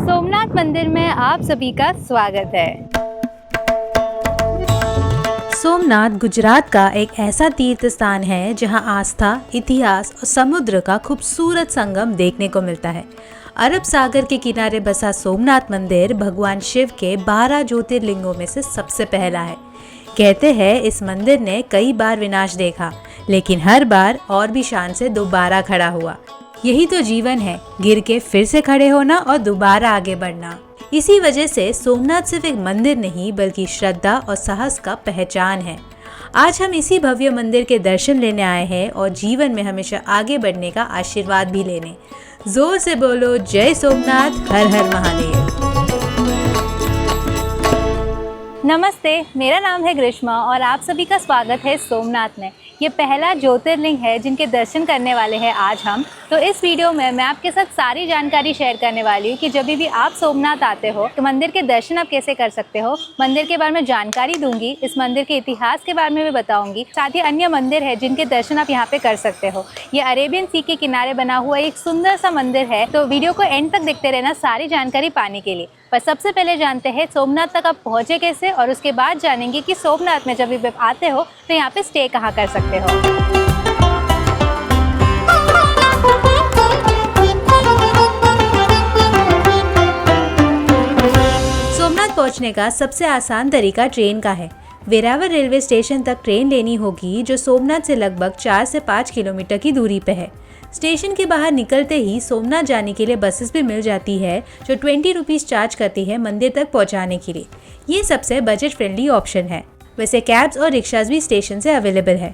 सोमनाथ मंदिर में आप सभी का स्वागत है। सोमनाथ गुजरात का एक ऐसा तीर्थ स्थान है जहां आस्था, इतिहास और समुद्र का खूबसूरत संगम देखने को मिलता है। अरब सागर के किनारे बसा सोमनाथ मंदिर भगवान शिव के 12 ज्योतिर्लिंगों में से सबसे पहला है। कहते हैं इस मंदिर ने कई बार विनाश देखा, लेकिन हर बार और भी शान से दोबारा खड़ा हुआ। यही तो जीवन है, गिर के फिर से खड़े होना और दोबारा आगे बढ़ना। इसी वजह से सोमनाथ सिर्फ एक मंदिर नहीं बल्कि श्रद्धा और साहस का पहचान है। आज हम इसी भव्य मंदिर के दर्शन लेने आए हैं और जीवन में हमेशा आगे बढ़ने का आशीर्वाद भी लेने। जोर से बोलो जय सोमनाथ, हर हर महादेव। नमस्ते, मेरा नाम है ग्रीष्मा और आप सभी का स्वागत है सोमनाथ में। ये पहला ज्योतिर्लिंग है जिनके दर्शन करने वाले हैं आज हम। तो इस वीडियो में मैं आपके साथ सारी जानकारी शेयर करने वाली हूँ कि जब भी आप सोमनाथ आते हो तो मंदिर के दर्शन आप कैसे कर सकते हो। मंदिर के बारे में जानकारी दूंगी, इस मंदिर के इतिहास के बारे में भी बताऊंगी। साथ ही अन्य मंदिर है जिनके दर्शन आप यहाँ पे कर सकते हो। ये अरेबियन सी के किनारे बना हुआ एक सुंदर सा मंदिर है, तो वीडियो को एंड तक देखते रहना सारी जानकारी पाने के लिए। पर सबसे पहले जानते हैं सोमनाथ तक आप पहुँचे कैसे, और उसके बाद जानेंगे कि सोमनाथ में जब भी आप आते हो तो यहाँ पे स्टे कहाँ कर सकते हो। सोमनाथ पहुंचने का सबसे आसान तरीका ट्रेन का है। वेरावल रेलवे स्टेशन तक ट्रेन लेनी होगी, जो सोमनाथ से लगभग 4 से 5 किलोमीटर की दूरी पे है। स्टेशन के बाहर निकलते ही सोमनाथ जाने के लिए बसेस भी मिल जाती है, जो 20 रुपीज़ चार्ज करती है मंदिर तक पहुंचाने के लिए। ये सबसे बजट फ्रेंडली ऑप्शन है। वैसे कैब्स और रिक्शाज भी स्टेशन से अवेलेबल है।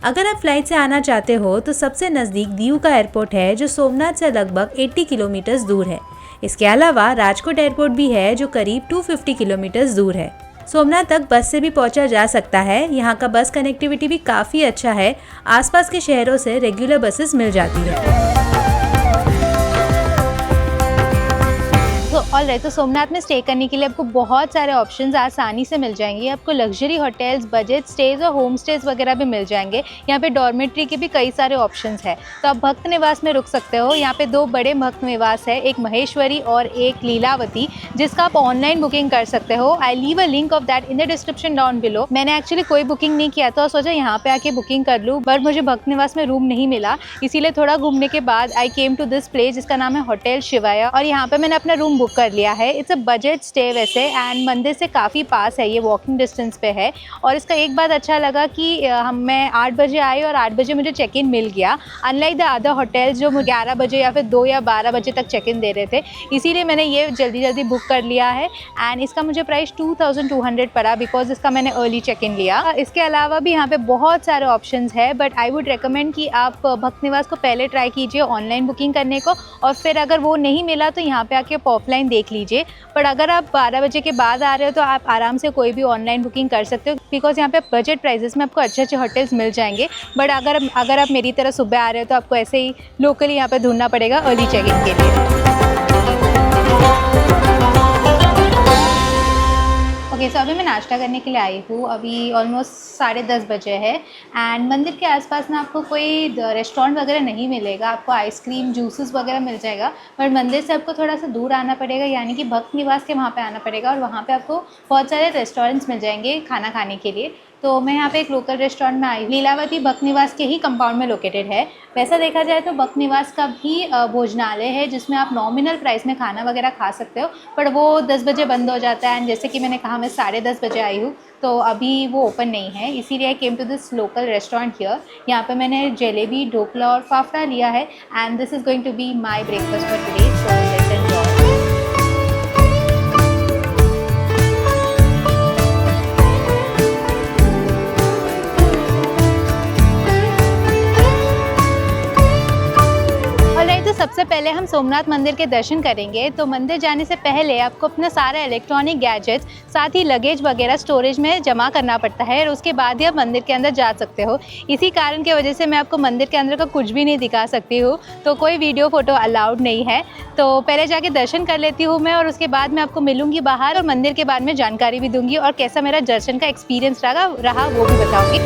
अगर आप फ्लाइट से आना चाहते हो तो सबसे नज़दीक दीव का एयरपोर्ट है, जो सोमनाथ से लगभग 80 किलोमीटर दूर है। इसके अलावा राजकोट एयरपोर्ट भी है, जो करीब 250 किलोमीटर दूर है। सोमनाथ तक बस से भी पहुंचा जा सकता है। यहाँ का बस कनेक्टिविटी भी काफ़ी अच्छा है। आसपास के शहरों से रेगुलर बसेस मिल जाती है। ऑलराइट, तो सोमनाथ में स्टे करने के लिए आपको बहुत सारे ऑप्शंस आसानी से मिल जाएंगे। आपको लग्जरी होटल्स, बजट स्टेज और होम स्टेज वगैरह भी मिल जाएंगे। यहाँ पे डॉर्मेट्री के भी कई सारे ऑप्शंस हैं। तो आप भक्त निवास में रुक सकते हो। यहाँ पे 2 बड़े भक्त निवास है, एक महेश्वरी और एक लीलावती, जिसका आप ऑनलाइन बुकिंग कर सकते हो। I leave a link of that in the description down below. मैंने एक्चुअली कोई बुकिंग नहीं किया था और सोचा यहाँ पे आके बुकिंग कर लूँ, बट मुझे भक्त निवास में रूम नहीं मिला। इसीलिए थोड़ा घूमने के बाद आई केम टू दिस प्लेस जिसका नाम है होटल शिवाया, और यहाँ पे मैंने अपना रूम बुक कर लिया है। इट्स अ बजट स्टे वैसे, एंड मंदिर से काफ़ी पास है, ये वॉकिंग डिस्टेंस पे है। और इसका एक बात अच्छा लगा कि मैं 8 बजे आई और 8 बजे मुझे चेक इन मिल गया, अनलाइक द अदर होटल्स जो 11 बजे या फिर 2 या 12 बजे तक चेक इन दे रहे थे। इसीलिए मैंने ये जल्दी बुक कर लिया है। एंड इसका मुझे प्राइस 2200 पड़ा, बिकॉज इसका मैंने अर्ली चेक इन लिया। इसके अलावा भी यहाँ पे बहुत सारे ऑप्शंस है, बट आई वुड रिकमेंड कि आप भक्त निवास को पहले ट्राई कीजिए ऑनलाइन बुकिंग करने को, और फिर अगर वो नहीं मिला तो यहाँ पे आके ऑफलाइन देख लीजिए। पर अगर आप 12 बजे के बाद आ रहे हो तो आप आराम से कोई भी ऑनलाइन बुकिंग कर सकते हो, बिकॉज यहाँ पे बजट प्राइसेस में आपको अच्छे होटल्स मिल जाएंगे। बट अगर आप मेरी तरह सुबह आ रहे हो तो आपको ऐसे ही लोकली यहाँ पे ढूंढना पड़ेगा अर्ली चेक इन के लिए। ओके, सो अभी मैं नाश्ता करने के लिए आई हूँ। अभी ऑलमोस्ट 10:30 बजे है, एंड मंदिर के आसपास ना आपको कोई रेस्टोरेंट वगैरह नहीं मिलेगा। आपको आइसक्रीम, जूसेस वगैरह मिल जाएगा, पर मंदिर से आपको थोड़ा सा दूर आना पड़ेगा, यानी कि भक्त निवास के वहाँ पे आना पड़ेगा, और वहाँ पे आपको बहुत सारे रेस्टोरेंट्स मिल जाएंगे खाना खाने के लिए। तो मैं यहाँ पे एक लोकल रेस्टोरेंट में आई। लीलावती भक्त निवास के ही कंपाउंड में लोकेटेड है। वैसा देखा जाए तो भक्त निवास का भी भोजनालय है, जिसमें आप नॉमिनल प्राइस में खाना वगैरह खा सकते हो, पर वो 10 बजे बंद हो जाता है। एंड जैसे कि मैंने कहा, मैं 10:30 बजे आई हूँ, तो अभी वो ओपन नहीं है। इसीलिए I came to this local restaurant here. यहाँ पे मैंने जलेबी, ढोकला और फाफड़ा लिया है, and this is going to be my breakfast for today. So let's enjoy. सबसे पहले हम सोमनाथ मंदिर के दर्शन करेंगे। तो मंदिर जाने से पहले आपको अपना सारा इलेक्ट्रॉनिक गैजेट्स, साथ ही लगेज वगैरह स्टोरेज में जमा करना पड़ता है, और उसके बाद ही आप मंदिर के अंदर जा सकते हो। इसी कारण की वजह से मैं आपको मंदिर के अंदर का कुछ भी नहीं दिखा सकती हूँ, तो कोई वीडियो फ़ोटो अलाउड नहीं है। तो पहले जाके दर्शन कर लेती हूँ मैं, और उसके बाद मैं आपको मिलूँगी बाहर और मंदिर के बारे में जानकारी भी दूँगी, और कैसा मेरा दर्शन का एक्सपीरियंस रहा वो भी बताऊँगी।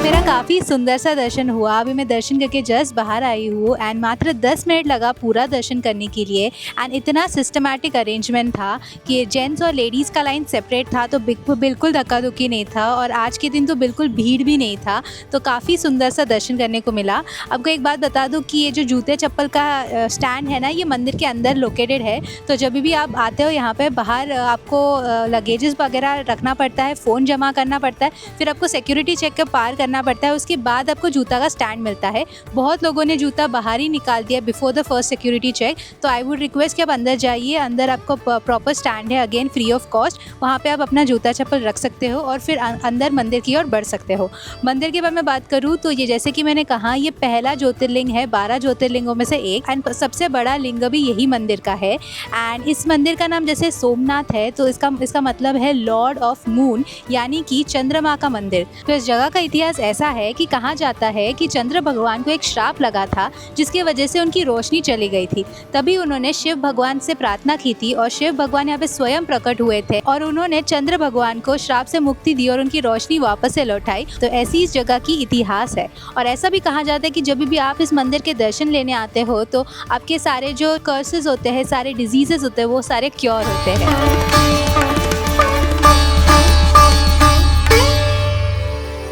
मेरा काफ़ी सुंदर सा दर्शन हुआ। अभी मैं दर्शन करके जस्ट बाहर आई हूँ एंड मात्र 10 मिनट लगा पूरा दर्शन करने के लिए। एंड इतना सिस्टमैटिक अरेंजमेंट था कि जेंट्स और लेडीज़ का लाइन सेपरेट था, तो बिल्कुल धक्का धुक्की नहीं था। और आज के दिन तो बिल्कुल भीड़ भी नहीं था, तो काफ़ी सुंदर सा दर्शन करने को मिला। आपको एक बात बता दूँ कि ये जो जूते चप्पल का स्टैंड है ना, ये मंदिर के अंदर लोकेटेड है। तो जब भी आप आते हो यहाँ पे, बाहर आपको लगेजेस वगैरह रखना पड़ता है, फ़ोन जमा करना पड़ता है, फिर आपको सिक्योरिटी चेक के पार करना पड़ता है, उसके बाद आपको जूता का स्टैंड मिलता है। बहुत लोगों ने जूता बाहर ही निकाल दिया before the first security check. तो आई वुड रिक्वेस्ट कि आप अंदर जाइए, अंदर आपको प्रॉपर स्टैंड है, अगेन फ्री ऑफ कॉस्ट। वहाँ पे आप अपना जूता चप्पल रख सकते हो और फिर अंदर मंदिर की ओर बढ़ सकते हो। मंदिर के बारे में बात करूँ तो ये, जैसे कि मैंने कहा, ये पहला ज्योतिर्लिंग है 12 ज्योतिर्लिंगों में से एक, एंड सबसे बड़ा लिंग भी यही मंदिर का है। एंड इस मंदिर का नाम जैसे सोमनाथ है, तो इसका मतलब है लॉर्ड ऑफ मून, यानी कि चंद्रमा का मंदिर। तो इस जगह का इतिहास ऐसा है कि कहा जाता है कि चंद्र भगवान को एक श्राप लगा था, जिसकी वजह से उनकी रोशनी चली गई थी। तभी उन्होंने शिव भगवान से प्रार्थना की थी और शिव भगवान यहाँ पे स्वयं प्रकट हुए थे और उन्होंने चंद्र भगवान को श्राप से मुक्ति दी और उनकी रोशनी वापस से लौटाई। तो ऐसी इस जगह की इतिहास है। और ऐसा भी कहा जाता है कि जब भी आप इस मंदिर के दर्शन लेने आते हो, तो आपके सारे जो कर्सेस होते हैं, सारे डिजीजेस होते हैं, वो सारे क्योर होते हैं।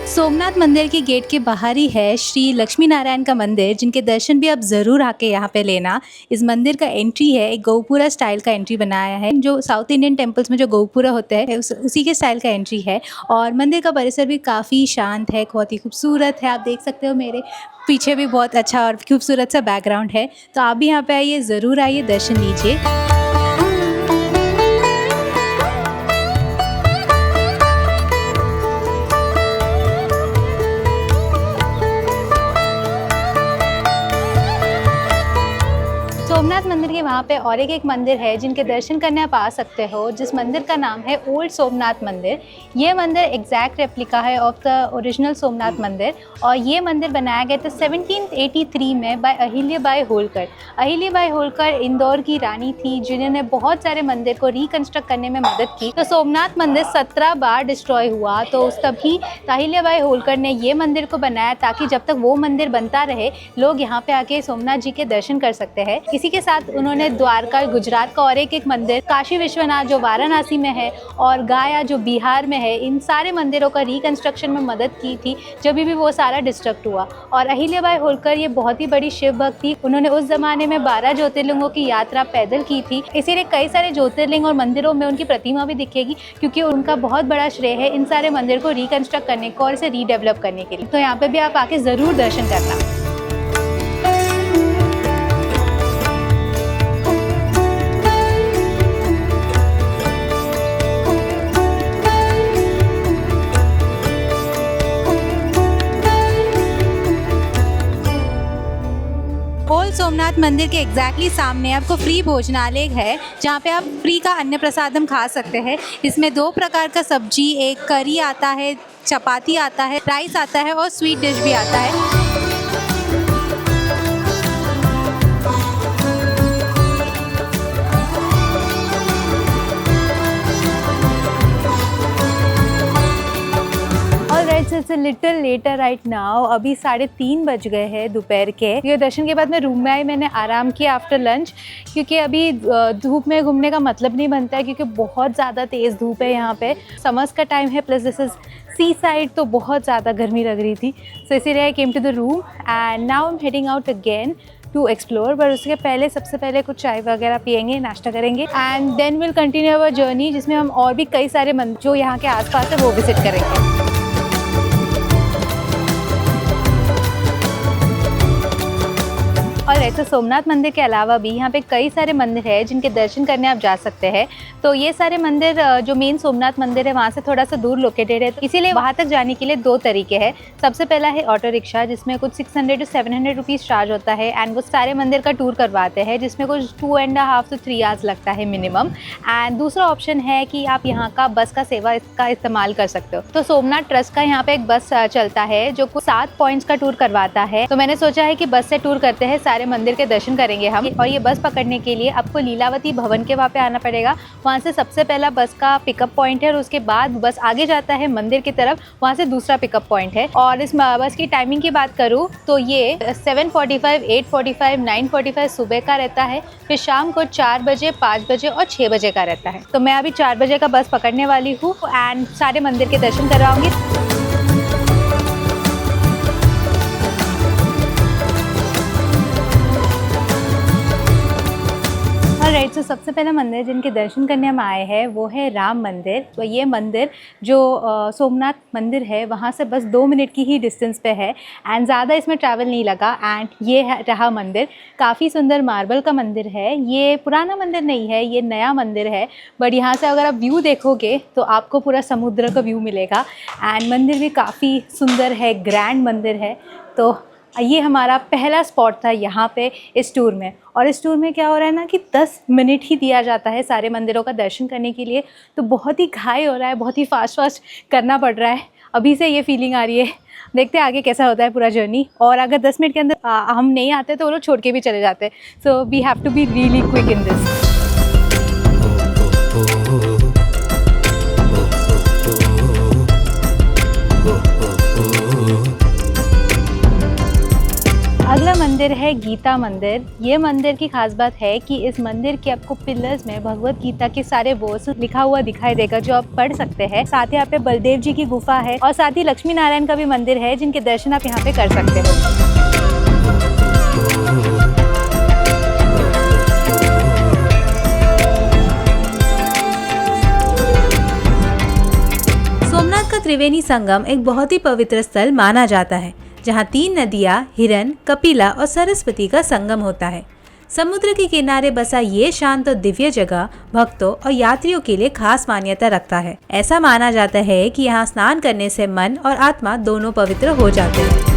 सोमनाथ मंदिर के गेट के बाहर ही है श्री लक्ष्मी नारायण का मंदिर, जिनके दर्शन भी आप ज़रूर आके यहाँ पे लेना। इस मंदिर का एंट्री है, एक गौपुरा स्टाइल का एंट्री बनाया है, जो साउथ इंडियन टेम्पल्स में जो गौपुरा होते हैं उसी के स्टाइल का एंट्री है। और मंदिर का परिसर भी काफ़ी शांत है, बहुत ही खूबसूरत है। आप देख सकते हो मेरे पीछे भी बहुत अच्छा और खूबसूरत सा बैकग्राउंड है। तो आप भी यहाँ पे आइए, ज़रूर आइए, दर्शन लीजिए। सोमनाथ मंदिर के वहाँ पे और एक मंदिर है जिनके दर्शन करने आप आ सकते हो, जिस मंदिर का नाम है ओल्ड सोमनाथ मंदिर। ये मंदिर एग्जैक्ट रेप्लिका है ऑफ द ओरिजिनल सोमनाथ मंदिर, और ये मंदिर बनाया गया था 1783 में बाय अहिल्याबाई होलकर। अहिल्याबाई होलकर इंदौर की रानी थी, जिन्होंने बहुत सारे मंदिर को रिकंस्ट्रक्ट करने में मदद की। तो सोमनाथ मंदिर 17 बार डिस्ट्रॉय हुआ, तो तभी अहिल्याबाई होलकर ने ये मंदिर को बनाया ताकि जब तक वो मंदिर बनता रहे, लोग यहाँ पे आके सोमनाथ जी के दर्शन कर सकते हैं। इसी के साथ उन्होंने द्वारका गुजरात का और एक मंदिर, काशी विश्वनाथ जो वाराणसी में है, और गया जो बिहार में है, इन सारे मंदिरों का रिकंस्ट्रक्शन में मदद की थी जब भी वो सारा डिस्ट्रक्ट हुआ। और अहिल्याबाई होलकर ये बहुत ही बड़ी शिव भक्त थी। उन्होंने उस जमाने में 12 ज्योतिर्लिंगों की यात्रा पैदल की थी, इसीलिए कई सारे ज्योतिर्लिंग और मंदिरों में उनकी प्रतिमा भी दिखेगी, क्योंकि उनका बहुत बड़ा श्रेय है इन सारे मंदिर को रिकंस्ट्रक्ट करने को और इसे रीडेवलप करने के लिए। तो यहाँ पे भी आप आके ज़रूर दर्शन करना। ओल्ड सोमनाथ मंदिर के एग्जैक्टली सामने आपको फ्री भोजनालय है, जहाँ पे आप फ्री का अन्न प्रसादम खा सकते हैं। इसमें 2 प्रकार का सब्जी, एक करी आता है, चपाती आता है, राइस आता है और स्वीट डिश भी आता है। It's a little letter right now. अभी 3:30 बज गए हैं दोपहर के। ये दर्शन के बाद मैं रूम में आई, मैंने आराम किया आफ्टर लंच, क्योंकि अभी धूप में घूमने का मतलब नहीं बनता है, क्योंकि बहुत ज़्यादा तेज़ धूप है यहाँ पे। समर्स का टाइम है, plus this is sea side, तो बहुत ज़्यादा गर्मी लग रही थी। सो इसीलिए I came to the room and now I am heading out again to explore. पर उसके पहले सबसे पहले कुछ चाय वगैरह पियेंगे, नाश्ता करेंगे, and then will continue our journey, जिसमें हम और भी कई सारे मंदिर जो यहाँ के आसपास है वो विजिट करेंगे। और ऐसे सोमनाथ मंदिर के अलावा भी यहाँ पे कई सारे मंदिर हैं जिनके दर्शन करने आप जा सकते हैं। तो ये सारे मंदिर जो मेन सोमनाथ मंदिर है वहाँ से थोड़ा सा दूर लोकेटेड है, तो इसीलिए वहाँ तक जाने के लिए 2 तरीके हैं। सबसे पहला है ऑटो रिक्शा, जिसमें कुछ 600 to 700 रुपीज़ चार्ज होता है, एंड वो सारे मंदिर का टूर करवाते हैं, जिसमें कुछ 2.5 to 3 आवर्स लगता है मिनिमम। एंड दूसरा ऑप्शन है कि आप यहाँ का बस का सेवा इसका इस्तेमाल कर सकते हो। तो सोमनाथ ट्रस्ट का यहाँ पे एक बस चलता है जो कुछ 7 पॉइंट्स का टूर करवाता है। तो मैंने सोचा है कि बस से टूर करते हैं, सारे मंदिर के दर्शन करेंगे हम। और ये बस पकड़ने के लिए आपको लीलावती भवन के वहाँ पे आना पड़ेगा। वहाँ से सबसे पहला बस का पिकअप पॉइंट है और उसके बाद बस आगे जाता है मंदिर की तरफ, वहाँ से दूसरा पिकअप पॉइंट है। और इस बस की टाइमिंग की बात करूँ तो ये 7:45, 8:45, 9:45 सुबह का रहता है, फिर शाम को 4 बजे, 5 बजे और 6 बजे का रहता है। तो मैं अभी 4 बजे का बस पकड़ने वाली हूँ एंड सारे मंदिर के दर्शन करवाऊंगी। राइट, तो सबसे पहला मंदिर जिनके दर्शन करने हम आए हैं वो है राम मंदिर। तो ये मंदिर जो सोमनाथ मंदिर है वहाँ से बस 2 मिनट की ही डिस्टेंस पे है एंड ज़्यादा इसमें ट्रैवल नहीं लगा। एंड ये रहा मंदिर, काफ़ी सुंदर मार्बल का मंदिर है। ये पुराना मंदिर नहीं है, ये नया मंदिर है, बट यहाँ से अगर आप व्यू देखोगे तो आपको पूरा समुद्र का व्यू मिलेगा। एंड मंदिर भी काफ़ी सुंदर है, ग्रैंड मंदिर है। तो ये हमारा पहला स्पॉट था यहाँ पे इस टूर में। और इस टूर में क्या हो रहा है ना कि 10 मिनट ही दिया जाता है सारे मंदिरों का दर्शन करने के लिए, तो बहुत ही घाई हो रहा है, बहुत ही फास्ट करना पड़ रहा है। अभी से ये फीलिंग आ रही है, देखते हैं आगे कैसा होता है पूरा जर्नी। और अगर 10 मिनट के अंदर हम नहीं आते तो वो लोग छोड़ के भी चले जाते हैं। So we have to be really quick in this. अगला मंदिर है गीता मंदिर। ये मंदिर की खास बात है कि इस मंदिर के आपको पिलर्स में भगवत गीता के सारे वर्ड्स लिखा हुआ दिखाई देगा जो आप पढ़ सकते हैं। साथ ही यहाँ पे बलदेव जी की गुफा है और साथ ही लक्ष्मी नारायण का भी मंदिर है जिनके दर्शन आप यहाँ पे कर सकते हो। सोमनाथ का त्रिवेणी संगम एक बहुत ही पवित्र स्थल माना जाता है, जहाँ 3 नदियाँ हिरन, कपिला और सरस्वती का संगम होता है। समुद्र के किनारे बसा ये शांत और दिव्य जगह भक्तों और यात्रियों के लिए खास मान्यता रखता है। ऐसा माना जाता है कि यहाँ स्नान करने से मन और आत्मा दोनों पवित्र हो जाते हैं।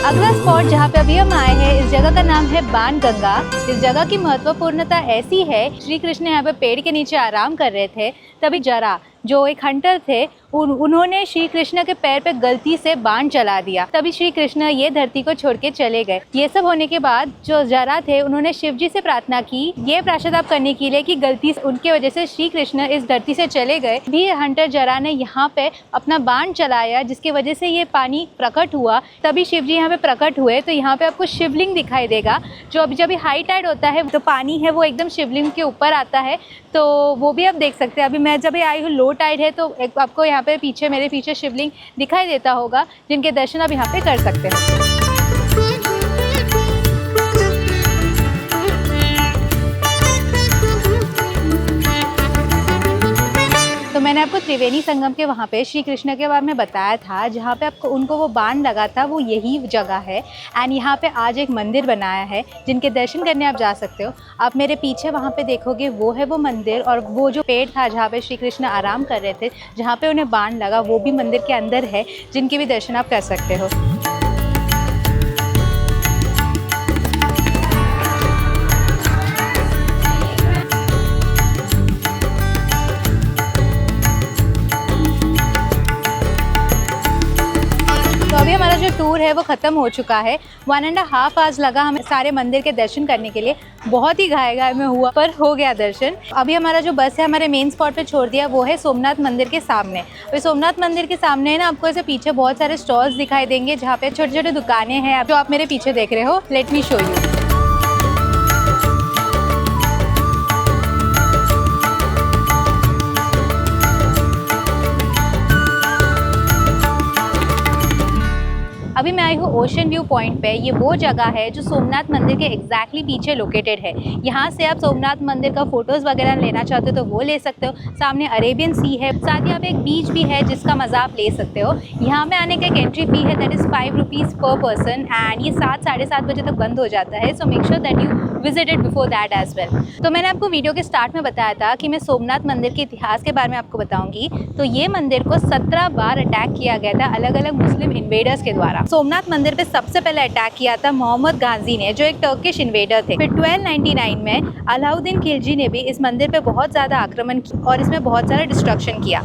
अगला स्पॉट जहाँ पे अभी हम आए हैं, इस जगह का नाम है बाणगंगा। इस जगह की महत्वपूर्णता ऐसी है, श्री कृष्ण यहाँ पे पेड़ के नीचे आराम कर रहे थे, तभी जरा जो एक हंटर थे उन्होंने श्री कृष्ण के पैर पे गलती से बाण चला दिया, तभी श्री कृष्ण ये धरती को छोड़ के चले गए। ये सब होने के बाद जो जरा थे उन्होंने शिव जी से प्रार्थना की ये पश्चाताप करने के लिए कि गलती उनके वजह से श्री कृष्ण इस धरती से चले गए। भी हंटर जरा ने यहाँ पे अपना बाण चलाया जिसकी वजह से ये पानी प्रकट हुआ, तभी शिव जी यहाँ पे प्रकट हुए। तो यहाँ पे आपको शिवलिंग दिखाई देगा, जो अभी जब हाई टाइड होता है तो पानी है वो एकदम शिवलिंग के ऊपर आता है, तो वो भी आप देख सकते हैं। अभी मैं जब आई हूँ लो टाइड है तो आपको यहाँ पे पीछे मेरे पीछे शिवलिंग दिखाई देता होगा जिनके दर्शन आप यहाँ पे कर सकते हो। तो मैंने आपको त्रिवेणी संगम के वहाँ पे श्री कृष्ण के बारे में बताया था, जहाँ पे आपको उनको वो बाण लगा था वो यही जगह है। एंड यहाँ पे आज एक मंदिर बनाया है जिनके दर्शन करने आप जा सकते हो। आप मेरे पीछे वहाँ पे देखोगे वो है वो मंदिर, और वो जो पेड़ था जहाँ पे श्री कृष्ण आराम कर रहे थे, जहाँ पे उन्हें बाण लगा, वो भी मंदिर के अंदर है, जिनके भी दर्शन आप कर सकते हो। अभी हमारा जो टूर है वो ख़त्म हो चुका है। 1.5 आवर्स लगा हमें सारे मंदिर के दर्शन करने के लिए, बहुत ही घाय में हुआ पर हो गया दर्शन। अभी हमारा जो बस है हमारे मेन स्पॉट पे छोड़ दिया, वो है सोमनाथ मंदिर के सामने। अभी सोमनाथ मंदिर के सामने है ना, आपको ऐसे पीछे बहुत सारे स्टॉल्स दिखाई देंगे जहाँ पे छोटे छोटे दुकानें हैं जो आप मेरे पीछे देख रहे हो। Let me show you. अभी मैं आई हूँ ओशन व्यू पॉइंट पे। ये वो जगह है जो सोमनाथ मंदिर के एग्जैक्टली पीछे लोकेटेड है। यहाँ से आप सोमनाथ मंदिर का फोटोज़ वगैरह लेना चाहते हो तो वो ले सकते हो। सामने अरेबियन सी है, साथ ही यहाँ पे एक बीच भी है जिसका मज़ा आप ले सकते हो। यहाँ में आने का एक एंट्री फी है, दैट इज़ 5 रुपीज़ पर पर्सन, एंड ये 7 साढ़े 7 बजे तक बंद हो जाता है। So make sure that you visit it before that as well. तो मैंने आपको वीडियो के स्टार्ट में बताया था कि मैं सोमनाथ मंदिर के इतिहास के बारे में आपको बताऊंगी। तो ये मंदिर को 17 बार अटैक किया गया था अलग अलग मुस्लिम इन्वेडर्स के द्वारा। सोमनाथ मंदिर पे सबसे पहले अटैक किया था मोहम्मद गाजी ने, जो एक टर्किश इन्वेडर थे। फिर 1299 में अलाउद्दीन खिलजी ने भी इस मंदिर पे बहुत ज़्यादा आक्रमण किया और इसमें बहुत सारा डिस्ट्रक्शन किया।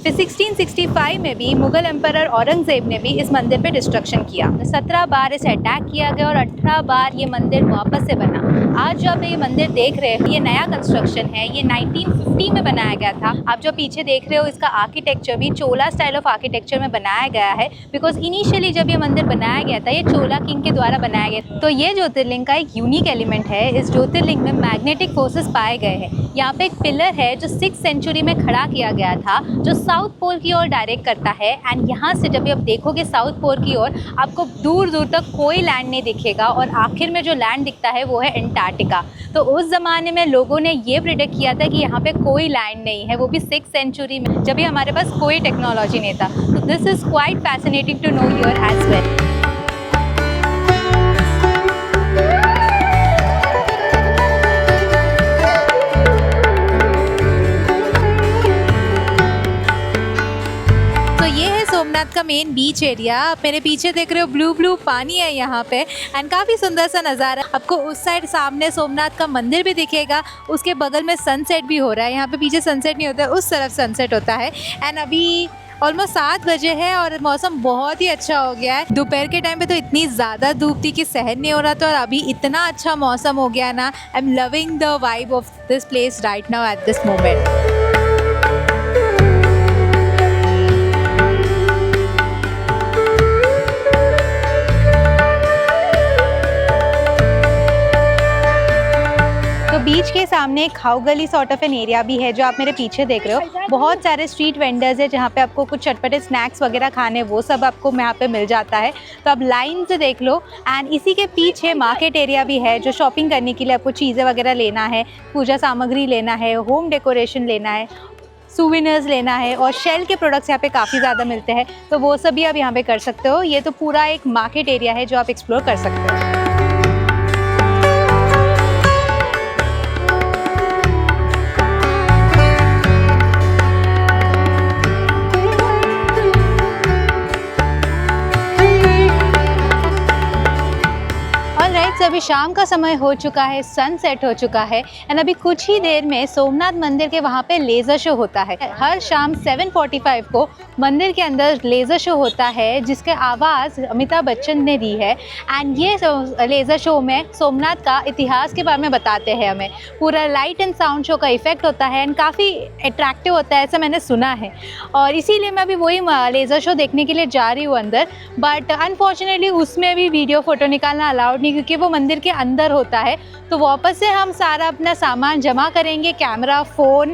फिर 1665 में भी मुगल एम्परर औरंगजेब ने भी इस मंदिर पे डिस्ट्रक्शन किया। 17 बार इसे अटैक किया गया और 18 बार ये मंदिर वापस से बना। आज जो आप ये मंदिर देख रहे हो, ये नया कंस्ट्रक्शन है, ये 1950 में बनाया गया था। आप जो पीछे देख रहे हो, इसका आर्किटेक्चर भी चोला स्टाइल ऑफ आर्किटेक्चर में बनाया गया है, बिकॉज इनिशियली जब ये मंदिर बनाया गया था, ये चोला किंग के द्वारा बनाया गया। तो ये ज्योतिर्लिंग का एक यूनिक एलिमेंट है। इस ज्योतिर्लिंग में मैग्नेटिक फोर्सेस पाए गए हैं। यहाँ पे एक पिलर है जो 6th सेंचुरी में खड़ा किया गया था, जो साउथ पोल की ओर डायरेक्ट करता है। एंड यहाँ से जब आप देखोगे साउथ पोल की ओर, आपको दूर दूर तक कोई लैंड नहीं दिखेगा और आखिर में जो लैंड दिखता है वो है अंटार्कटिका। तो उस ज़माने में लोगों ने ये प्रिडिक्ट किया था कि यहाँ पे कोई लैंड नहीं है, वो भी 6th सेंचुरी में, जब भी हमारे पास कोई टेक्नोलॉजी नहीं था। तो this is quite fascinating to know here as well. Somnath का मेन बीच एरिया। आप मेरे पीछे देख रहे हो, ब्लू ब्लू पानी है यहाँ पे एंड काफ़ी सुंदर सा नज़ारा। आपको उस साइड सामने सोमनाथ का मंदिर भी दिखेगा, उसके बगल में सनसेट भी हो रहा है। यहाँ पे पीछे सनसेट नहीं होता है, उस तरफ सनसेट होता है। एंड अभी ऑलमोस्ट 7 बजे है और मौसम बहुत ही अच्छा हो गया है। दोपहर के टाइम पे तो इतनी ज़्यादा धूप थी कि सहन नहीं हो रहा था, और अभी इतना अच्छा मौसम हो गया ना। I am loving the vibe of this place right now at this moment. Beach के सामने एक खाऊ गली सॉर्ट ऑफ एन एरिया भी है, जो आप मेरे पीछे देख रहे हो। बहुत सारे स्ट्रीट वेंडर्स है जहाँ पे आपको कुछ चटपटे स्नैक्स वगैरह खाने, वो सब आपको यहाँ पे मिल जाता है। तो आप लाइन से देख लो। एंड इसी के पीछे मार्केट एरिया भी है, जो शॉपिंग करने के लिए आपको चीज़ें वगैरह लेना है, पूजा सामग्री लेना है, होम डेकोरेशन लेना है, सूविनर्स लेना है, और शेल के प्रोडक्ट्स यहाँ पे काफ़ी ज़्यादा मिलते हैं। तो वो सब भी आप यहाँ पे कर सकते हो। ये तो पूरा एक मार्केट एरिया है जो आप एक्सप्लोर कर सकते हो। तो अभी शाम का समय हो चुका है, सनसेट हो चुका है एंड अभी कुछ ही देर में सोमनाथ मंदिर के वहाँ पे लेज़र शो होता है। हर शाम 7:45 को मंदिर के अंदर लेज़र शो होता है, जिसके आवाज़ अमिताभ बच्चन ने दी है। एंड ये लेज़र शो में सोमनाथ का इतिहास के बारे में बताते हैं हमें। पूरा लाइट एंड साउंड शो का इफेक्ट होता है एंड काफ़ी अट्रैक्टिव होता है, ऐसा मैंने सुना है। और इसीलिए मैं अभी वही लेज़र शो देखने के लिए जा रही हूँ अंदर। बट अनफॉर्चुनेटली उसमें भी वीडियो फ़ोटो निकालना अलाउड नहीं, क्योंकि वो मंदिर के अंदर होता है। तो वापस से हम सारा अपना सामान जमा करेंगे, कैमरा, फ़ोन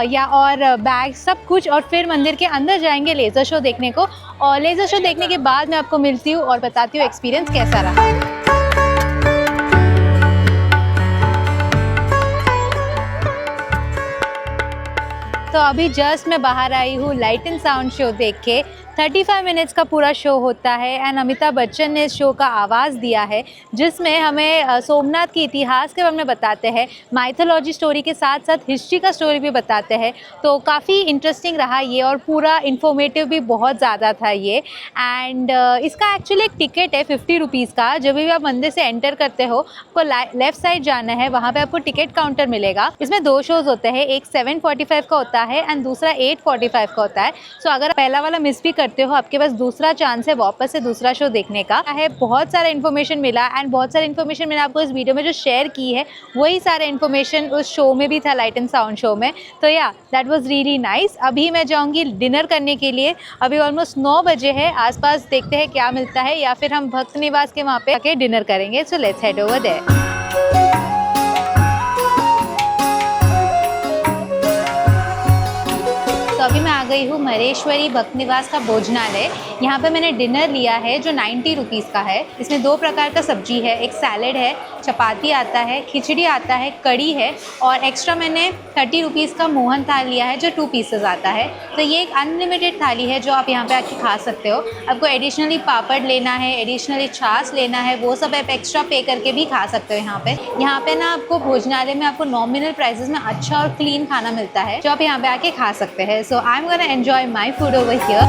या और बैग, सब कुछ, और फिर मंदिर के अंदर जाएंगे लेज़र शो देखने को। और लेज़र शो देखने के बाद मैं आपको मिलती हूँ और बताती हूँ एक्सपीरियंस कैसा रहा। तो अभी जस्ट मैं बाहर आई हूँ लाइट एंड साउंड शो देख के। 35 मिनट्स का पूरा शो होता है एंड अमिताभ बच्चन ने इस शो का आवाज़ दिया है, जिसमें हमें सोमनाथ के इतिहास के बारे में बताते हैं, माइथोलॉजी स्टोरी के साथ साथ हिस्ट्री का स्टोरी भी बताते हैं। तो काफ़ी इंटरेस्टिंग रहा ये, और पूरा इन्फॉर्मेटिव भी बहुत ज़्यादा था ये। एंड इसका एक्चुअली एक टिकट है 50 रुपीज़ का। जब भी आप मंदिर से एंटर करते हो, आपको लेफ़्ट साइड जाना है, वहाँ पर आपको टिकट काउंटर मिलेगा। इसमें 2 शोज़ होते हैं, एक 7:45 का होता है एंड दूसरा 8:45 का होता है। सो अगर पहला वाला मिस भी करते हो, आपके पास दूसरा चांस है वापस से दूसरा शो देखने का है। बहुत सारा इन्फॉर्मेशन मिला एंड बहुत सारा इन्फॉर्मेशन मैंने आपको इस वीडियो में जो शेयर की है, वही सारे इन्फॉर्मेशन उस शो में भी था, लाइट एंड साउंड शो में। तो या दैट वाज रियली नाइस। अभी मैं जाऊंगी डिनर करने के लिए। अभी ऑलमोस्ट 9 बजे है। आसपास देखते हैं क्या मिलता है, या फिर हम भक्त निवास के वहाँ पे आके डिनर करेंगे। So let's head over there. तो अभी मैं आ गई हूँ मरेश्वरी भक्त निवास का भोजनालय। यहाँ पे मैंने डिनर लिया है जो 90 रुपीज़ का है। इसमें 2 प्रकार का सब्जी है, एक सैलेड है, चपाती आता है, खिचड़ी आता है, कड़ी है, और एक्स्ट्रा मैंने 30 रुपीज़ का मोहन थाल लिया है जो 2 पीसेस आता है। तो ये एक अनलिमिटेड थाली है जो आप यहाँ पे आके खा सकते हो। आपको एडिशनली पापड़ लेना है, एडिशनली छाछ लेना है, वो सब आप एक्स्ट्रा पे करके भी खा सकते हो यहाँ पे। यहाँ पे ना आपको भोजनालय में आपको नॉमिनल प्राइसेस में अच्छा और क्लीन खाना मिलता है, जो आप यहाँ पे आके खा सकते हैं। So I'm gonna enjoy my food over here.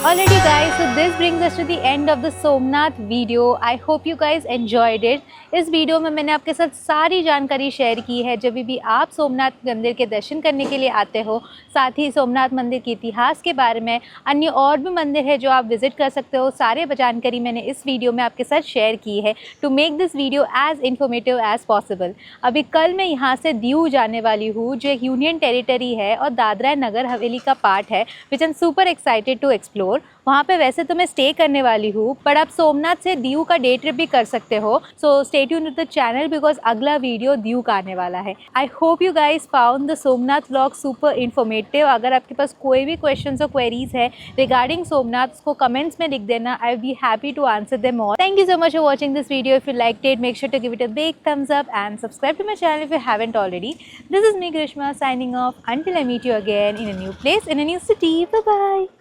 Alrighty guys, so this brings us to the end of the Somnath video. I hope you guys enjoyed it. इस वीडियो में मैंने आपके साथ सारी जानकारी शेयर की है जब भी आप सोमनाथ मंदिर के दर्शन करने के लिए आते हो, साथ ही सोमनाथ मंदिर के इतिहास के बारे में, अन्य और भी मंदिर है जो आप विजिट कर सकते हो, सारे जानकारी मैंने इस वीडियो में आपके साथ शेयर की है to make this video as informative as possible. अभी कल मैं यहाँ से दीव जाने वाली हूँ जो एक यूनियन टेरिटरी है और दादरा नगर हवेली का पार्ट है, which I am super excited to explore. वहाँ पे वैसे तो मैं स्टे करने वाली हूँ, पर आप सोमनाथ से दीव का डे ट्रिप भी कर सकते हो। So stay tuned to the channel because अगला वीडियो दीव का आने वाला है। I hope you guys found the Somnath vlog super informative. अगर आपके पास कोई भी क्वेश्चंस और क्वेरीज है रिगार्डिंग सोमनाथ, उसको कमेंट्स में लिख देना। I will be happy to answer them all. Thank you so much for watching this video. If you liked it, make sure to give it a big thumbs up and subscribe to my channel if you haven't already. This is me, Grishma, signing off until I meet you again in a new place, in a new city. Bye bye.